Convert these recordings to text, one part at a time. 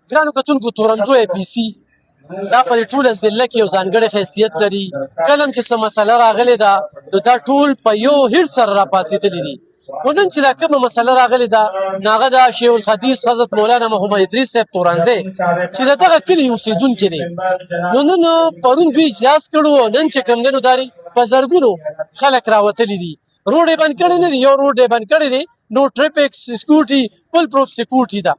ګرانو کتونکو تورنزو اے پی سي دا په ټوله ضلع کې یو ځانګړی حیثیت لري. کله هم چې څه مسله راغلې ده نو دا ټول په یو هیډ سره راپاڅېدلي دي. خو نن چې دا کومه مسله راغلې ده نو هغه د شیخ الحدیث حضرت مولانا محمد ادریس صاحب تورنزی چې د دغه کلي اوسېدونکي دي. نو نن پرون دوی اجلاس کړو او نن چې کوم دی نو دا په زرګونو خلک راوتلي دي. روډ یې بند کړی نه دي، یو روډ یې بند کړی دی، نو ټریفک سکیورټي فل پروف سکیورټي ده.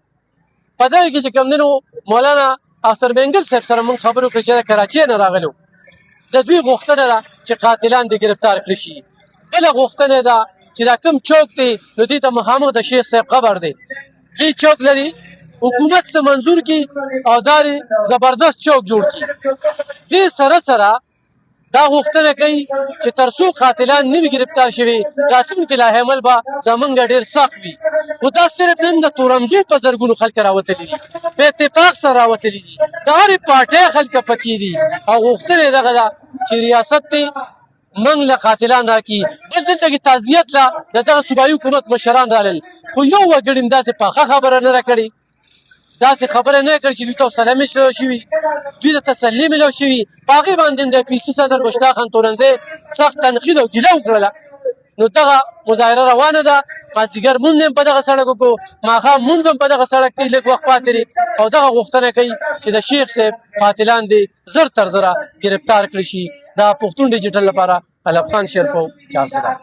په دغه کې چې کوم دی نو مولانا اختر بنګل صاحب سره مونږ خبرې وکړې چې د کراچۍ نه راغلو. د دوی غوښتنه ده چې قاتلان دې ګرفتار کړي شي. بله غوښتنه ده چې دا کوم چوک دی نو دې ته مخامخ د شیخ صاحب قبر دی. دې چوک لري حکومت څه منظور کړي او دا زبردست چوک جوړ کړي. دې سره سره دا غوښتنه کوي چې تر څو قاتلان نه وي ګرفتار شوي راتلونکي لایحه عمل به زمونږ ډېر سخت وي. خو دا صرف نن د تورنزو په زرګونو خلک راوتلي دي، په اتفاق سره راوتلي دي، د هرې پارټۍ خلک پکې دي او غوښتنه یې دغه ده چې ریاست دی موږ له قاتلان راکړي. بل دلته کې تعزیت له د دغه صوبایي حکومت مشران رالل، خو یو وګړي هم داسې پاخه خبره نه راکړې، داسې خبره نه کړې چې دوی ته حوصله میلاو شوي، دوی ته تسلي میلاو شوي. په هغې باندې د پي سي صدر مشتاق خان تورنزی سخت تنقید او ګیله وکړله. نو دغه مظاهره روانه ده. مازدیګر مونږ هم په دغه سړک وکړو، ماښام مونږ هم په دغه سړک کې لږ وخت پاتې دی او دغه غوښتنه کوي چې د شیخ صاحب قاتلان دې زر تر زره ګرفتار کړي شي. دا پښتون ډیجیټل لپاره الف خان شیرپو 400.